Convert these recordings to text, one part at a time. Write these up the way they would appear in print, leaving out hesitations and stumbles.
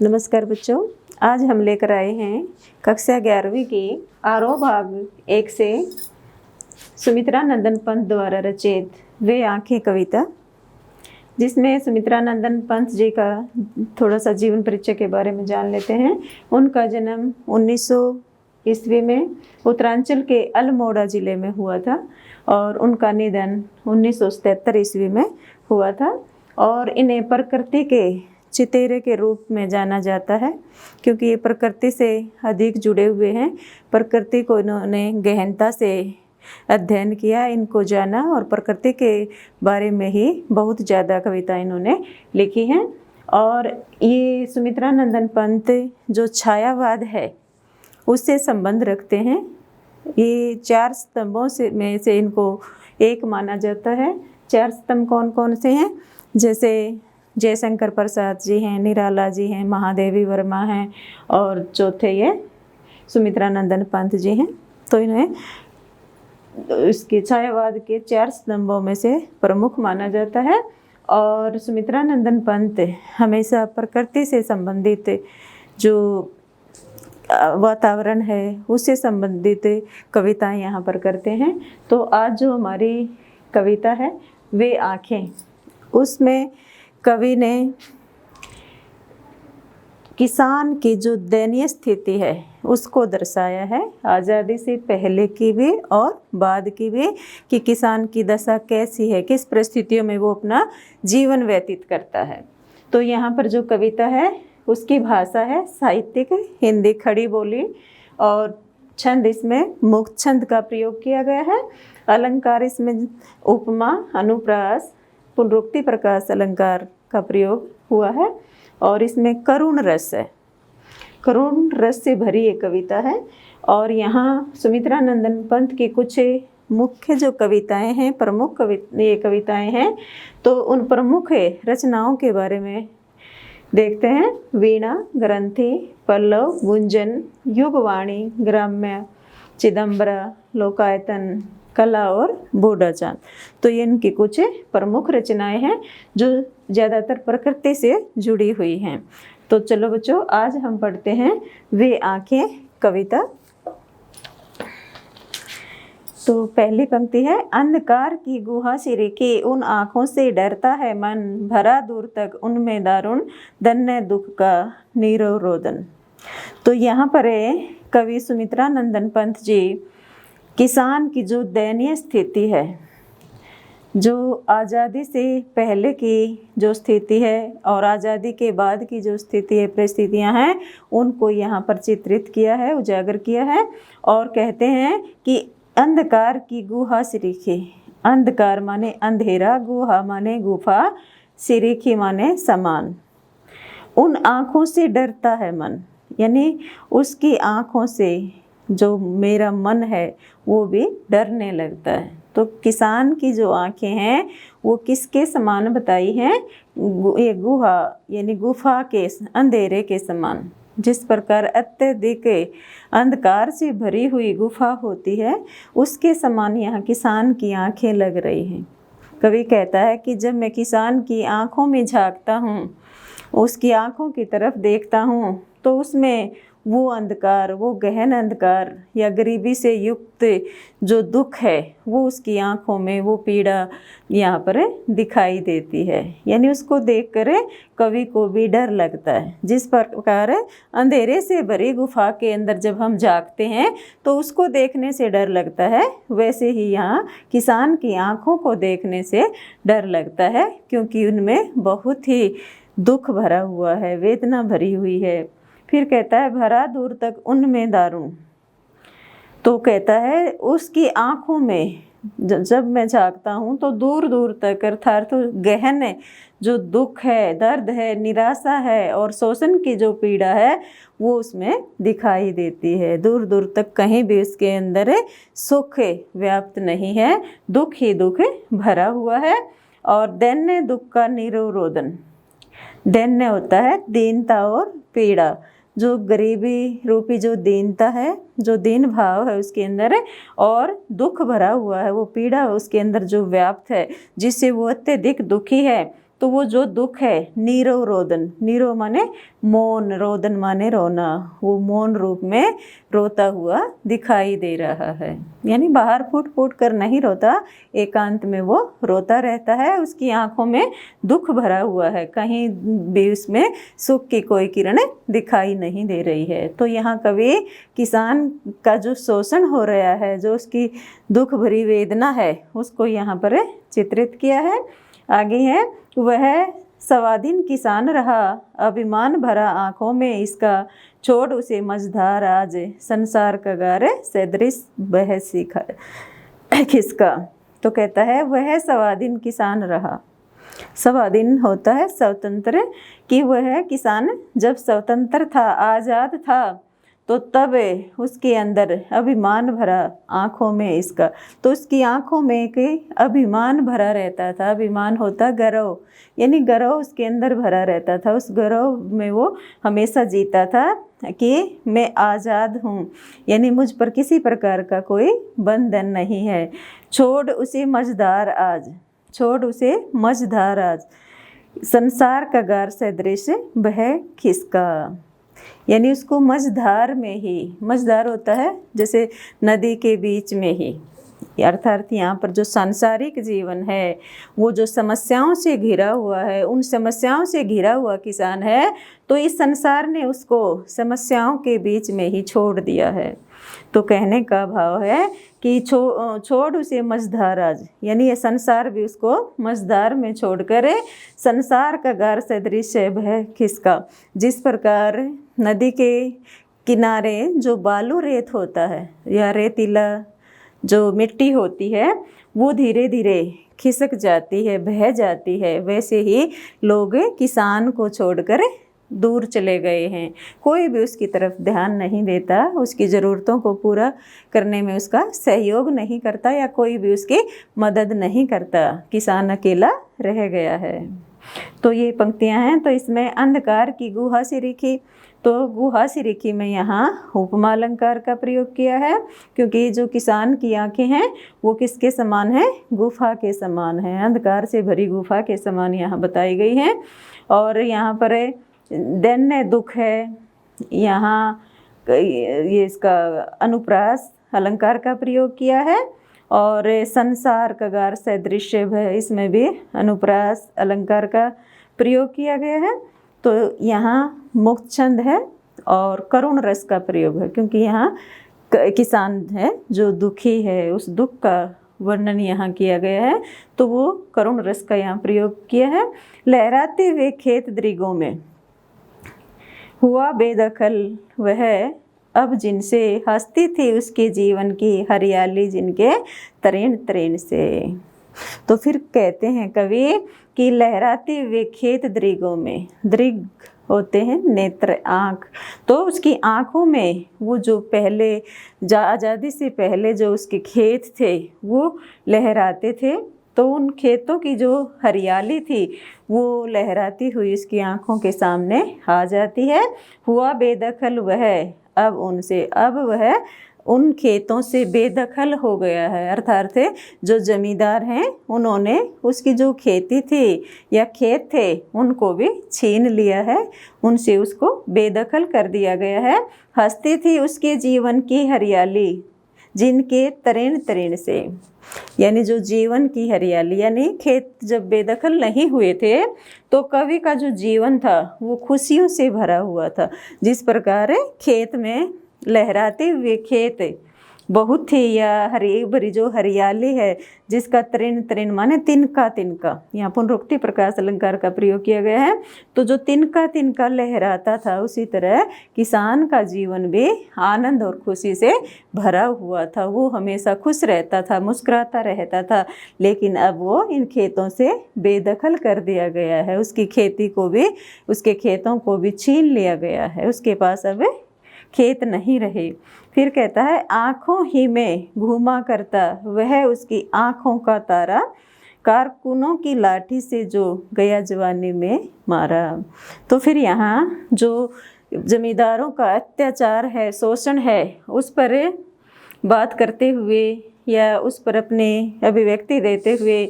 नमस्कार बच्चों, आज हम लेकर आए हैं कक्षा 11वीं की आरोह भाग 1 से सुमित्रा नंदन पंत द्वारा रचित वे आंखें कविता, जिसमें सुमित्रा नंदन पंत जी का थोड़ा सा जीवन परिचय के बारे में जान लेते हैं। उनका जन्म 1900 ईस्वी में उत्तरांचल के अल्मोड़ा जिले में हुआ था और उनका निधन 1977 ईस्वी में हुआ था। और इन्हें प्रकृति के चितेरे के रूप में जाना जाता है, क्योंकि ये प्रकृति से अधिक जुड़े हुए हैं। प्रकृति को इन्होंने गहनता से अध्ययन किया, इनको जाना और प्रकृति के बारे में ही बहुत ज़्यादा कविता इन्होंने लिखी हैं। और ये सुमित्रा नंदन पंत जो छायावाद है उससे संबंध रखते हैं। ये 4 स्तंभों में से इनको एक माना जाता है। 4 स्तंभ कौन कौन से हैं? जैसे जयशंकर प्रसाद जी हैं, निराला जी हैं, महादेवी वर्मा हैं और चौथे ये सुमित्रा नंदन पंत जी हैं। तो इन्हें इसके छायावाद के 4 स्तंभों में से प्रमुख माना जाता है। और सुमित्रा नंदन पंत हमेशा प्रकृति से संबंधित जो वातावरण है उससे संबंधित कविताएं यहाँ पर करते हैं। तो आज जो हमारी कविता है वे आँखें, उसमें कवि ने किसान की जो दयनीय स्थिति है उसको दर्शाया है, आज़ादी से पहले की भी और बाद की भी, कि किसान की दशा कैसी है, किस परिस्थितियों में वो अपना जीवन व्यतीत करता है। तो यहाँ पर जो कविता है उसकी भाषा है साहित्यिक हिंदी खड़ी बोली और छंद इसमें मुक्त छंद का प्रयोग किया गया है। अलंकार इसमें उपमा, अनुप्रास, पुनरुक्ति, प्रकाश अलंकार का प्रयोग हुआ है। और इसमें करुण रस है, करुण रस से भरी ये कविता है। और यहाँ सुमित्रा नंदन पंत की कुछ मुख्य जो कविताएं हैं, प्रमुख ये कविताएं हैं, तो उन प्रमुख रचनाओं के बारे में देखते हैं। वीणा, ग्रंथि, पल्लव, गुंजन, युगवाणी, ग्राम्य, चिदंबरा, लोकायतन, कला और बूढ़ा चांद। तो ये इनकी कुछ प्रमुख रचनाएं हैं जो ज़्यादातर प्रकृति से जुड़ी हुई हैं। तो चलो बच्चों, आज हम पढ़ते हैं वे आंखें कविता। तो पहली पंक्ति है, अंधकार की गुहा से रेखे उन आँखों से डरता है मन, भरा दूर तक उनमें दारुण दन्य दुख का नीरव रोदन। तो यहाँ पर कवि सुमित्रा नंदन पंत जी किसान की जो दयनीय स्थिति है, जो आज़ादी से पहले की जो स्थिति है और आज़ादी के बाद की जो स्थिति है, परिस्थितियां हैं, उनको यहाँ पर चित्रित किया है, उजागर किया है। और कहते हैं कि अंधकार की गुहा सिरीखी, अंधकार माने अंधेरा, गुहा माने गुफा, सिरीखी माने समान। उन आँखों से डरता है मन, यानी उसकी आँखों से जो मेरा मन है वो भी डरने लगता है। तो किसान की जो आँखें हैं वो किसके समान बताई हैं? ये गुहा यानी गुफा के अंधेरे के समान। जिस प्रकार अत्यधिक अंधकार से भरी हुई गुफा होती है उसके समान यहाँ किसान की आँखें लग रही हैं। कवि कहता है कि जब मैं किसान की आँखों में झांकता हूँ, उसकी आँखों की तरफ देखता हूँ, तो उसमें वो अंधकार, वो गहन अंधकार या गरीबी से युक्त जो दुख है वो उसकी आँखों में, वो पीड़ा यहाँ पर दिखाई देती है। यानी उसको देखकर कवि को भी डर लगता है। जिस प्रकार अंधेरे से भरी गुफा के अंदर जब हम झांकते हैं तो उसको देखने से डर लगता है, वैसे ही यहाँ किसान की आँखों को देखने से डर लगता है, क्योंकि उनमें बहुत ही दुख भरा हुआ है, वेदना भरी हुई है। फिर कहता है भरा दूर तक उनमें दारुण। तो कहता है उसकी आँखों में जब मैं झांकता हूँ तो दूर दूर तक, अर्थात तो गहन जो दुख है, दर्द है, निराशा है और शोषण की जो पीड़ा है वो उसमें दिखाई देती है। दूर दूर तक कहीं भी उसके अंदर सुख व्याप्त नहीं है, दुख ही दुख भरा हुआ है। और दैन्य दुख का नीरव रोदन, दैन्य होता है दीनता और पीड़ा, जो गरीबी रूपी जो दीनता है, जो दीन भाव है उसके अंदर है, और दुख भरा हुआ है, वो पीड़ा उसके अंदर जो व्याप्त है जिससे वो अत्यधिक दुखी है। तो वो जो दुख है, नीरव रोदन, नीरव माने मौन, रोदन माने रोना, वो मौन रूप में रोता हुआ दिखाई दे रहा है। यानी बाहर फूट फूट कर नहीं रोता, एकांत में वो रोता रहता है। उसकी आंखों में दुख भरा हुआ है, कहीं भी उसमें सुख की कोई किरण दिखाई नहीं दे रही है। तो यहाँ कवि किसान का जो शोषण हो रहा है, जो उसकी दुख भरी वेदना है, उसको यहाँ पर चित्रित किया है। आगे है, वह स्वाधीन किसान रहा, अभिमान भरा आँखों में इसका, छोड़ उसे मझधार आज, संसार का गारे सदृश बह सीखा खिसका। तो कहता है वह स्वाधीन किसान रहा। स्वाधीन होता है स्वतंत्र, कि वह किसान जब स्वतंत्र था, आज़ाद था, तो तब उसके अंदर अभिमान भरा आँखों में इसका, तो उसकी आँखों में एक अभिमान भरा रहता था। अभिमान होता गर्व, यानी गर्व उसके अंदर भरा रहता था। उस गर्व में वो हमेशा जीता था कि मैं आज़ाद हूँ, यानी मुझ पर किसी प्रकार का कोई बंधन नहीं है। छोड़ उसे मझधार आज, छोड़ उसे मझधार आज, संसार का गार सदृश बह खिसका। यानी उसको मझधार में ही, मझधार होता है जैसे नदी के बीच में ही, अर्थात यहाँ पर जो सांसारिक जीवन है, वो जो समस्याओं से घिरा हुआ है, उन समस्याओं से घिरा हुआ किसान है, तो इस संसार ने उसको समस्याओं के बीच में ही छोड़ दिया है। तो कहने का भाव है कि छोड़ उसे मझधार आज, यानी ये संसार भी उसको मझधार में छोड़कर संसार का गार सदृश बह खिसका। जिस प्रकार नदी के किनारे जो बालू रेत होता है या रेतीला जो मिट्टी होती है, वो धीरे धीरे खिसक जाती है, बह जाती है, वैसे ही लोग किसान को छोड़कर दूर चले गए हैं। कोई भी उसकी तरफ ध्यान नहीं देता, उसकी ज़रूरतों को पूरा करने में उसका सहयोग नहीं करता, या कोई भी उसकी मदद नहीं करता। किसान अकेला रह गया है। तो ये पंक्तियां हैं। तो इसमें अंधकार की गुहा सी रिखी, तो गुहा सी रिखी में यहाँ उपमा अलंकार का प्रयोग किया है, क्योंकि जो किसान की आंखें हैं वो किसके समान है? गुफा के समान है, अंधकार से भरी गुफा के समान यहाँ बताई गई हैं। और यहाँ पर दैन्य दुख है, यहाँ ये इसका अनुप्रास अलंकार का प्रयोग किया है। और संसार का गार सदृश्य है, इसमें भी अनुप्रास अलंकार का प्रयोग किया गया है। तो यहाँ मुक्त छंद है और करुण रस का प्रयोग है, क्योंकि यहाँ किसान है जो दुखी है, उस दुख का वर्णन यहाँ किया गया है, तो वो करुण रस का यहाँ प्रयोग किया है। लहराते हुए खेत दृगों में हुआ बेदखल वह, अब जिनसे हंसती थी उसके जीवन की हरियाली जिनके तरेण तरेण से। तो फिर कहते हैं कवि कि लहराते हुए खेत दृगों में, दृग होते हैं नेत्र, आँख, तो उसकी आँखों में वो जो पहले आज़ादी से पहले जो उसके खेत थे वो लहराते थे, तो उन खेतों की जो हरियाली थी वो लहराती हुई उसकी आँखों के सामने आ जाती है। हुआ बेदखल वह, अब उनसे, अब वह उन खेतों से बेदखल हो गया है, अर्थात जो जमींदार हैं उन्होंने उसकी जो खेती थी या खेत थे उनको भी छीन लिया है, उनसे उसको बेदखल कर दिया गया है। हंसती थी उसके जीवन की हरियाली जिनके तरेण तरेण से, यानी जो जीवन की हरियाली, यानी खेत जब बेदखल नहीं हुए थे तो कवि का जो जीवन था वो खुशियों से भरा हुआ था। जिस प्रकार खेत में लहराते हुए खेत बहुत थी, या हरी भरी जो हरियाली है जिसका तरेण तरेण माने तिनका तिनका, यहाँ पुनरुक्ति प्रकाश अलंकार का प्रयोग किया गया है। तो जो तिनका तिनका लहराता था, उसी तरह किसान का जीवन भी आनंद और खुशी से भरा हुआ था। वो हमेशा खुश रहता था, मुस्कुराता रहता था, लेकिन अब वो इन खेतों से बेदखल कर दिया गया है, उसकी खेती को भी, उसके खेतों को भी छीन लिया गया है, उसके पास अब खेत नहीं रहे। फिर कहता है आँखों ही में घूमा करता वह उसकी आँखों का तारा, कारकुनों की लाठी से जो गया जवानी में मारा। तो फिर यहाँ जो जमींदारों का अत्याचार है, शोषण है, उस पर बात करते हुए या उस पर अपनी अभिव्यक्ति देते हुए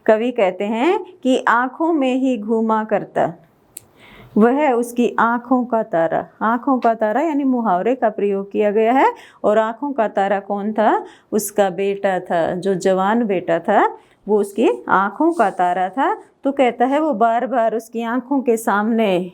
कवि कहते हैं कि आँखों में ही घूमा करता, वह उसकी आँखों का तारा। आँखों का तारा यानी मुहावरे का प्रयोग किया गया है। और आँखों का तारा कौन था? उसका बेटा था, जो जवान बेटा था वो उसकी आँखों का तारा था। तो कहता है वो बार बार उसकी आँखों के सामने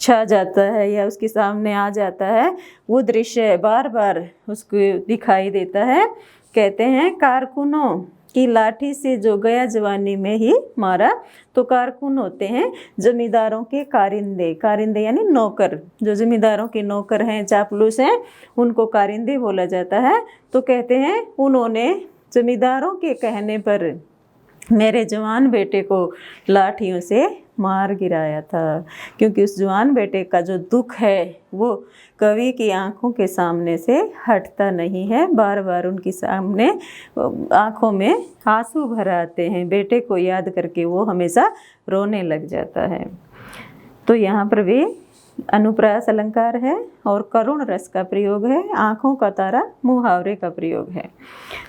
छा जाता है या उसके सामने आ जाता है, वो दृश्य बार बार उसको दिखाई देता है। कहते हैं कारकुनों की लाठी से जो गया जवानी में ही मारा। तो कारकुन होते हैं जमींदारों के कारिंदे, कारिंदे यानी नौकर, जो जमींदारों के नौकर हैं, चापलूस हैं, उनको कारिंदे बोला जाता है। तो कहते हैं उन्होंने जमींदारों के कहने पर मेरे जवान बेटे को लाठियों से मार गिराया था, क्योंकि उस जवान बेटे का जो दुख है वो कवि की आंखों के सामने से हटता नहीं है। बार बार उनके सामने आंखों में आंसू भर आते हैं, बेटे को याद करके वो हमेशा रोने लग जाता है। तो यहाँ पर भी अनुप्रास अलंकार है और करुण रस का प्रयोग है, आँखों का तारा मुहावरे का प्रयोग है।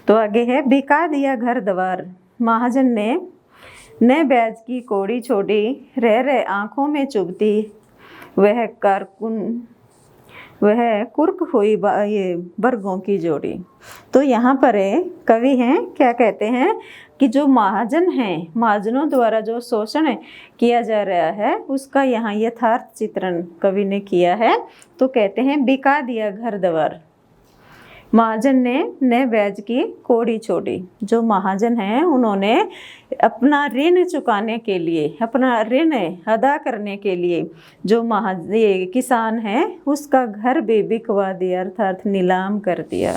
तो आगे है बिका दिया घर द्वार, महाजन ने न ब्याज की कौड़ी छोड़ी, रह आँखों में चुभती वह कारकुन, वह कुर्क हुई ये वर्गों की जोड़ी। तो यहाँ पर कवि हैं क्या कहते हैं कि जो महाजन हैं, महाजनों द्वारा जो शोषण किया जा रहा है उसका यहाँ यथार्थ चित्रण कवि ने किया है। तो कहते हैं बिका दिया घर द्वार, महाजन ने न ब्याज की कौड़ी छोड़ी। जो महाजन हैं उन्होंने अपना ऋण चुकाने के लिए, अपना ऋण अदा करने के लिए जो ये किसान है उसका घर भी बिकवा दिया, अर्थात नीलाम कर दिया।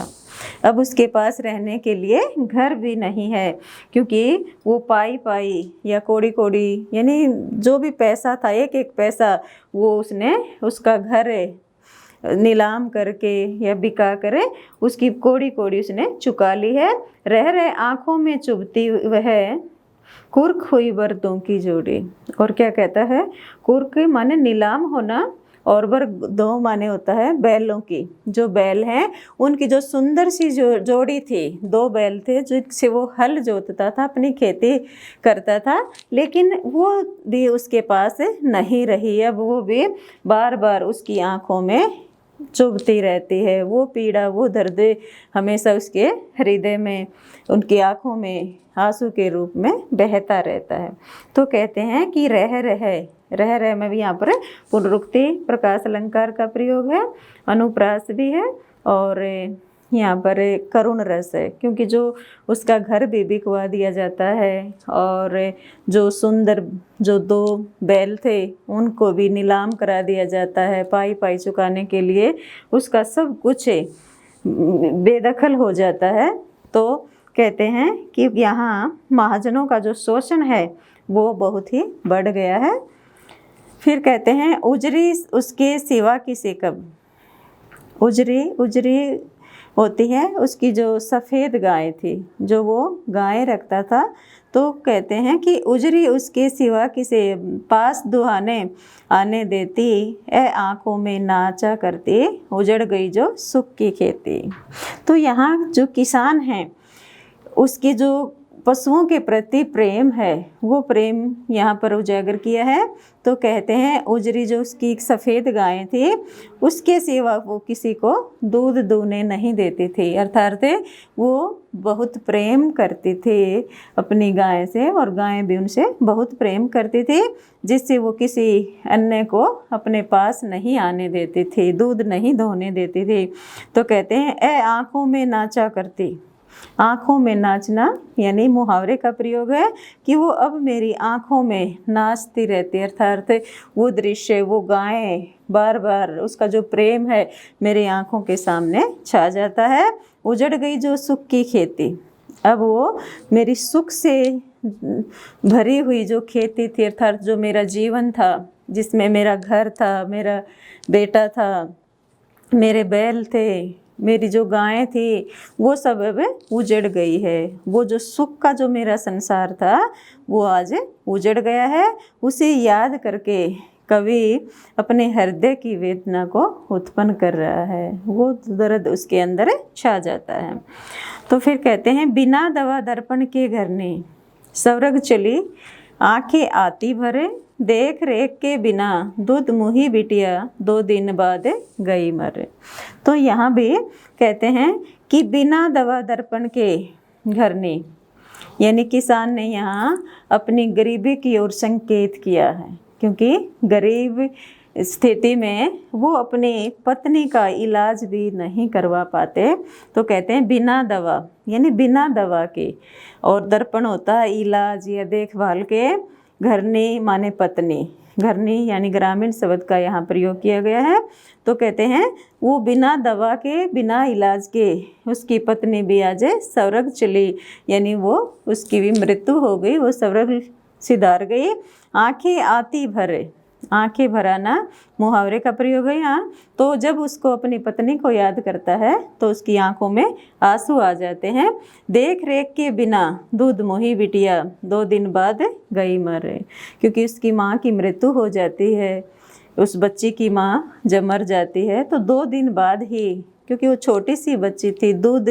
अब उसके पास रहने के लिए घर भी नहीं है, क्योंकि वो पाई पाई या कौड़ी कौड़ी यानी जो भी पैसा था, एक एक पैसा वो उसने उसका घर नीलाम करके या बिका करे उसकी कौड़ी कौड़ी उसने चुका ली है। रह आँखों में चुभती वह कुर्क हुई वर्दों की जोड़ी। और क्या कहता है? कुर्क माने नीलाम होना और वर्ग दो माने होता है बैलों की। जो बैल हैं उनकी जो सुंदर सी जो जोड़ी थी, दो बैल थे जिससे वो हल जोतता था, अपनी खेती करता था, लेकिन वो भी उसके पास नहीं रही। अब वो भी बार बार उसकी आँखों में चुभती रहती है, वो पीड़ा, वो दर्द हमेशा उसके हृदय में, उनकी आँखों में आंसू के रूप में बहता रहता है। तो कहते हैं कि रह में भी यहाँ पर पुनरुक्ति प्रकाश अलंकार का प्रयोग है, अनुप्रास भी है और यहाँ पर करुण रस है, क्योंकि जो उसका घर भी बिकवा दिया जाता है और जो सुंदर जो दो बैल थे उनको भी नीलाम करा दिया जाता है पाई पाई चुकाने के लिए, उसका सब कुछ बेदखल हो जाता है। तो कहते हैं कि यहाँ महाजनों का जो शोषण है वो बहुत ही बढ़ गया है। फिर कहते हैं उजरी उसके सिवा किसे कब, उजरी होती है उसकी जो सफ़ेद गाय थी, जो वो गाय रखता था। तो कहते हैं कि उजरी उसके सिवा किसे पास दुहाने आने देती, ए आँखों में नाचा करती, उजड़ गई जो सुख की खेती। तो यहाँ जो किसान हैं उसकी जो पशुओं के प्रति प्रेम है वो प्रेम यहाँ पर उजागर किया है। तो कहते हैं उजरी जो उसकी एक सफ़ेद गाय थी उसके सिवा वो किसी को दूध दूहने नहीं देती थी, अर्थात वो बहुत प्रेम करती थी अपनी गाय से और गाय भी उनसे बहुत प्रेम करती थी, जिससे वो किसी अन्य को अपने पास नहीं आने देती थी, दूध नहीं दोहने देती थी। तो कहते हैं ए आँखों में नाचा करती, आँखों में नाचना यानी मुहावरे का प्रयोग है कि वो अब मेरी आँखों में नाचती रहती, अर्थात वो दृश्य, वो गाय बार बार उसका जो प्रेम है मेरी आँखों के सामने छा जाता है। उजड़ गई जो सुख की खेती, अब वो मेरी सुख से भरी हुई जो खेती थी, अर्थात जो मेरा जीवन था जिसमें मेरा घर था, मेरा बेटा था, मेरे बैल थे, मेरी जो गायें थी, वो सब अब उजड़ गई है। वो जो सुख का जो मेरा संसार था वो आज उजड़ गया है। उसे याद करके कवि अपने हृदय की वेदना को उत्पन्न कर रहा है, वो दर्द उसके अंदर छा जाता है। तो फिर कहते हैं बिना दवा दर्पण के घर ने स्वर्ग चली आंखें आती भरे, देख रेख के बिना दूध मुही बिटिया 2 दिन बाद गई मरे। तो यहाँ भी कहते हैं कि बिना दवा दर्पण के घर ने, यानी किसान ने यहाँ अपनी गरीबी की ओर संकेत किया है, क्योंकि गरीब स्थिति में वो अपनी पत्नी का इलाज भी नहीं करवा पाते। तो कहते हैं बिना दवा, यानी बिना दवा के, और दर्पण होता है इलाज या देखभाल के, घरनी माने पत्नी, घरनी यानी ग्रामीण शब्द का यहाँ प्रयोग किया गया है। तो कहते हैं वो बिना दवा के बिना इलाज के उसकी पत्नी भी आज स्वर्ग चली, यानी वो उसकी भी मृत्यु हो गई, वो स्वर्ग सिधार गई। आंखें आती भरे, आंखें भराना मुहावरे का प्रयोग है यहाँ। तो जब उसको अपनी पत्नी को याद करता है तो उसकी आंखों में आंसू आ जाते हैं। देख रेख के बिना दूध मोही बिटिया 2 दिन बाद गई मरे, क्योंकि उसकी माँ की मृत्यु हो जाती है। उस बच्ची की माँ जब मर जाती है तो 2 दिन बाद ही, क्योंकि वो छोटी सी बच्ची थी, दूध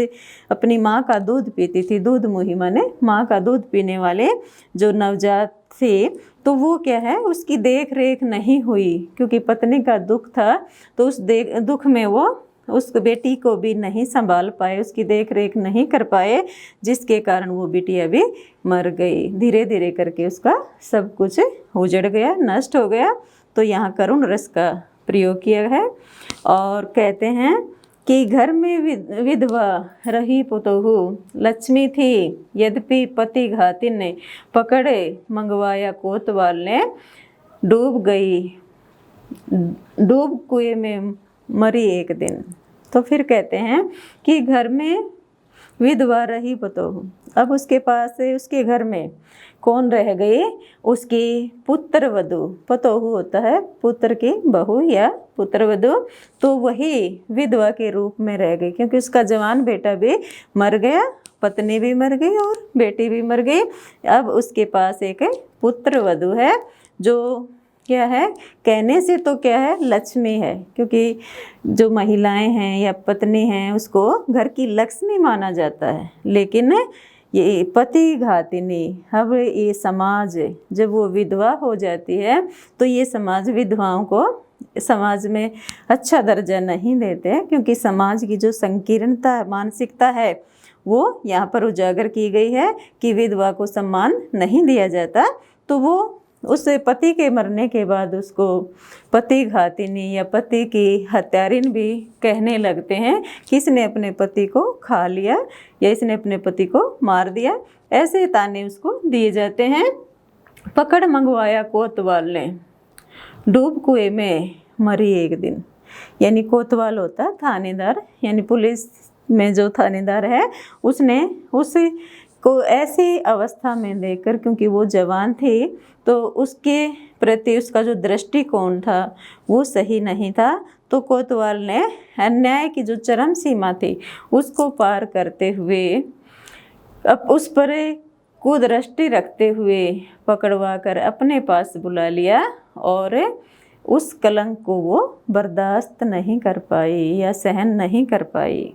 अपनी माँ का दूध पीती थी, दूध मुही माने माँ का दूध पीने वाले जो नवजात थे, तो वो क्या है उसकी देख रेख नहीं हुई, क्योंकि पत्नी का दुख था। तो उस दुख में वो उस बेटी को भी नहीं संभाल पाए, उसकी देख रेख नहीं कर पाए, जिसके कारण वो बिटिया भी मर गई। धीरे धीरे करके उसका सब कुछ उजड़ गया, नष्ट हो गया। तो यहाँ करुण रस का प्रयोग किया है। और कहते हैं कि घर में विधवा रही पुतोहू लक्ष्मी थी, यद्यपि पति घातिन ने पकड़े मंगवाया कोतवाल ने, डूब गई डूब कुएं में मरी एक दिन। तो फिर कहते हैं कि घर में विधवा रही पुतोहू, अब उसके पास उसके घर में कौन रह गई, उसकी पुत्र वधू, पतोहू होता है पुत्र की बहू या पुत्र वधू, तो वही विधवा के रूप में रह गई, क्योंकि उसका जवान बेटा भी मर गया, पत्नी भी मर गई और बेटी भी मर गई। अब उसके पास एक पुत्र वधू है, जो क्या है, कहने से तो क्या है लक्ष्मी है, क्योंकि जो महिलाएं हैं या पत्नी हैं उसको घर की लक्ष्मी माना जाता है। लेकिन ये पति घातिनी, अब ये समाज जब वो विधवा हो जाती है तो ये समाज विधवाओं को समाज में अच्छा दर्जा नहीं देते, क्योंकि समाज की जो संकीर्णता मानसिकता है वो यहाँ पर उजागर की गई है कि विधवा को सम्मान नहीं दिया जाता। तो वो उस पति के मरने के बाद उसको पति घातिनी या पति की हत्यारिन भी कहने लगते हैं कि इसने अपने पति को खा लिया या इसने अपने पति को मार दिया, ऐसे ताने उसको दिए जाते हैं। पकड़ मंगवाया कोतवाल ने, डूब कुएं में मरी एक दिन, यानी कोतवाल होता थानेदार, यानी पुलिस में जो थानेदार है, उसने उस को ऐसी अवस्था में देखकर, क्योंकि वो जवान थी, तो उसके प्रति उसका जो दृष्टिकोण था वो सही नहीं था। तो कोतवाल ने अन्याय की जो चरम सीमा थी उसको पार करते हुए अब उस पर कुदृष्टि रखते हुए पकड़वा कर अपने पास बुला लिया, और उस कलंक को वो बर्दाश्त नहीं कर पाई या सहन नहीं कर पाई।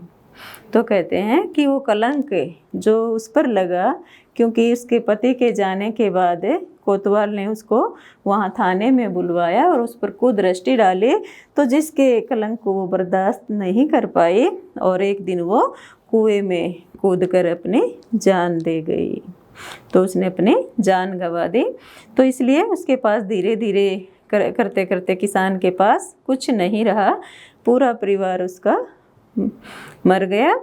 तो कहते हैं कि वो कलंक जो उस पर लगा, क्योंकि उसके पति के जाने के बाद कोतवाल ने उसको वहाँ थाने में बुलवाया और उस पर कुदृष्टि डाली, तो जिसके कलंक को वो बर्दाश्त नहीं कर पाई और एक दिन वो कुएं में कूदकर अपनी जान दे गई। तो उसने अपनी जान गंवा दी। तो इसलिए उसके पास धीरे धीरे करते करते किसान के पास कुछ नहीं रहा, पूरा परिवार उसका मर गया।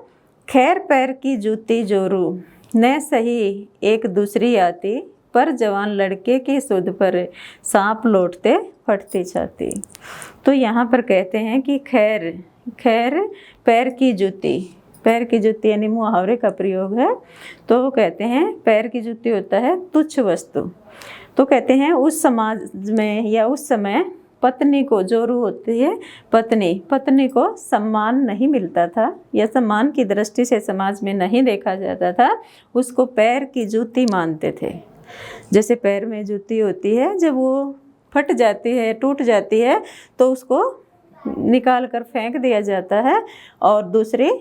खैर पैर की जूती जोरू न सही एक दूसरी आती, पर जवान लड़के की सुध पर सांप लौटते फटती छाती। तो यहाँ पर कहते हैं कि खैर पैर की जूती, पैर की जूती यानी मुहावरे का प्रयोग है। तो कहते हैं पैर की जूती होता है तुच्छ वस्तु। तो कहते हैं उस समाज में या उस समय पत्नी को, जोरू होती है पत्नी को सम्मान नहीं मिलता था या सम्मान की दृष्टि से समाज में नहीं देखा जाता था, उसको पैर की जूती मानते थे। जैसे पैर में जूती होती है, जब वो फट जाती है, टूट जाती है, तो उसको निकाल कर फेंक दिया जाता है और दूसरी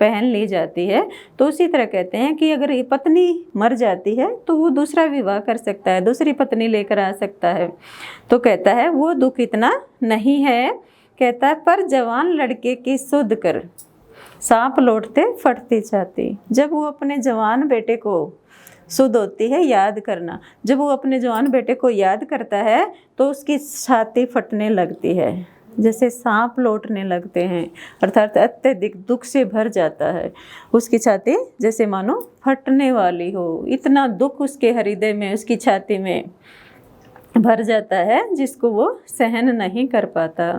पहन ली जाती है। तो उसी तरह कहते हैं कि अगर ये पत्नी मर जाती है तो वो दूसरा विवाह कर सकता है, दूसरी पत्नी लेकर आ सकता है। तो कहता है वो दुख इतना नहीं है, कहता है पर जवान लड़के की सुध कर सांप लौटते फटती छाती। जब वो अपने जवान बेटे को, सुध होती है याद करना, जब वो अपने जवान बेटे को याद करता है तो उसकी छाती फटने लगती है, जैसे सांप लौटने लगते हैं, अर्थात अत्यधिक दुख से भर जाता है। उसकी छाती जैसे मानो फटने वाली हो, इतना दुख उसके हृदय में, उसकी छाती में भर जाता है जिसको वो सहन नहीं कर पाता।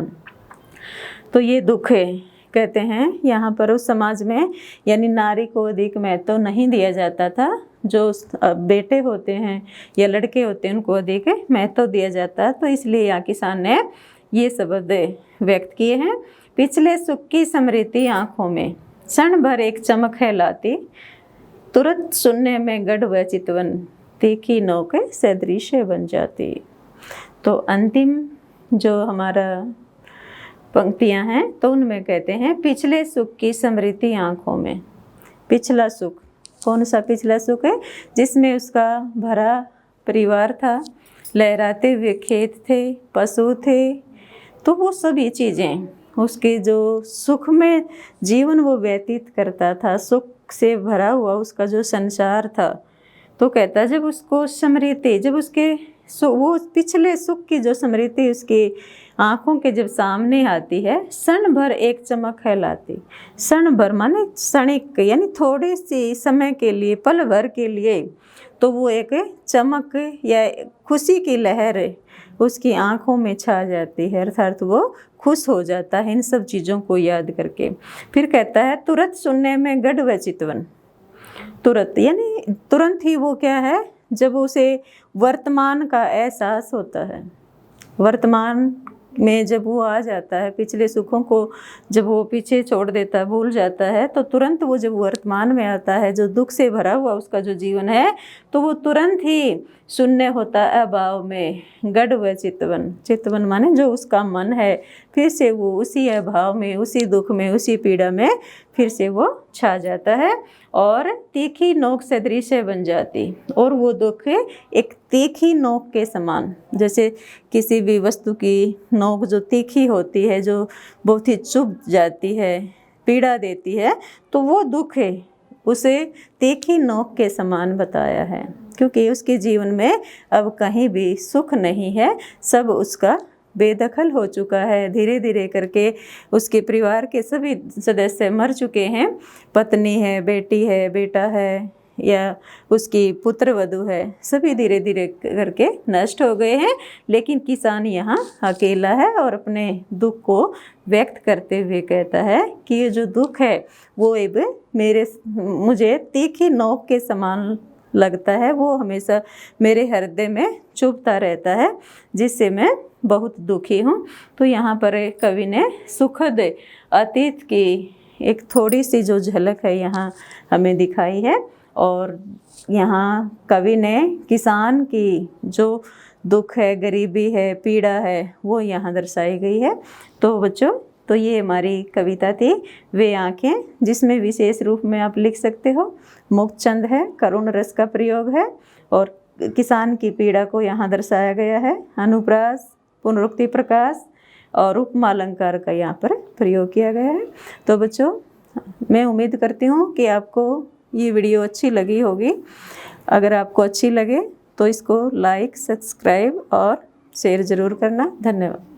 तो ये दुख है। कहते हैं यहाँ पर उस समाज में यानी नारी को अधिक महत्व नहीं दिया जाता था, जो बेटे होते हैं या लड़के होते हैं उनको अधिक महत्व दिया जाता है। तो इसलिए यहाँ किसान ने ये शब्द व्यक्त किए हैं। पिछले सुख की स्मृति आँखों में, क्षण भर एक चमक है लाती, तुरंत शून्य में गढ़ व चितवन, तीखी नोक सदृश्य बन जाती। तो अंतिम जो हमारा पंक्तियां हैं तो उनमें कहते हैं पिछले सुख की स्मृति आँखों में। पिछला सुख, कौन सा पिछला सुख है? जिसमें उसका भरा परिवार था, लहराते हुए खेत थे, पशु थे, तो वो सभी चीज़ें उसके जो सुख में जीवन वो व्यतीत करता था, सुख से भरा हुआ उसका जो संसार था। तो कहता जब उसको स्मृति, जब उसके वो पिछले सुख की जो स्मृति उसकी आँखों के जब सामने आती है, क्षण भर एक चमक है लाती। क्षण भर माने क्षणिक, यानी थोड़ी सी समय के लिए, पल भर के लिए, तो वो एक चमक या खुशी की लहर उसकी आँखों में छा जाती है, अर्थात वो खुश हो जाता है इन सब चीज़ों को याद करके। फिर कहता है तुरंत शून्य में गढ़ व चितवन। तुरंत यानी तुरंत ही वो क्या है, जब उसे वर्तमान का एहसास होता है, वर्तमान में जब वो आ जाता है, पिछले सुखों को जब वो पीछे छोड़ देता है, भूल जाता है, तो तुरंत वो जब वर्तमान में आता है, जो दुख से भरा हुआ उसका जो जीवन है, तो वो तुरंत ही शून्य होता है अभाव में, गढ़ व चितवन। चितवन माने जो उसका मन है, फिर से वो उसी अभाव में, उसी दुख में, उसी पीड़ा में फिर से वो छा जाता है और तीखी नोक सदृश बन जाती। और वो दुख एक तीखी नोक के समान, जैसे किसी भी वस्तु की नोक जो तीखी होती है, जो बहुत ही चुभ जाती है, पीड़ा देती है, तो वो दुख है उसे तीखी नोक के समान बताया है, क्योंकि उसके जीवन में अब कहीं भी सुख नहीं है, सब उसका बेदखल हो चुका है। धीरे धीरे करके उसके परिवार के सभी सदस्य मर चुके हैं, पत्नी है, बेटी है, बेटा है या उसकी पुत्र वधू है, सभी धीरे धीरे करके नष्ट हो गए हैं। लेकिन किसान यहाँ अकेला है और अपने दुख को व्यक्त करते हुए कहता है कि ये जो दुख है वो अब मुझे तीखी नोक के समान लगता है, वो हमेशा मेरे हृदय में चुभता रहता है, जिससे मैं बहुत दुखी हूँ। तो यहाँ पर कवि ने सुखद अतीत की एक थोड़ी सी जो झलक है यहाँ हमें दिखाई है, और यहाँ कवि ने किसान की जो दुख है, गरीबी है, पीड़ा है, वो यहाँ दर्शाई गई है। तो बच्चों, तो ये हमारी कविता थी वे आँखें, जिसमें विशेष रूप में आप लिख सकते हो मुक्त छंद है, करुण रस का प्रयोग है और किसान की पीड़ा को यहाँ दर्शाया गया है। अनुप्रास, पुनरुक्ति प्रकाश और उपमा अलंकार का यहाँ पर प्रयोग किया गया है। तो बच्चों, मैं उम्मीद करती हूँ कि आपको ये वीडियो अच्छी लगी होगी। अगर आपको अच्छी लगे तो इसको लाइक, सब्सक्राइब और शेयर ज़रूर करना। धन्यवाद।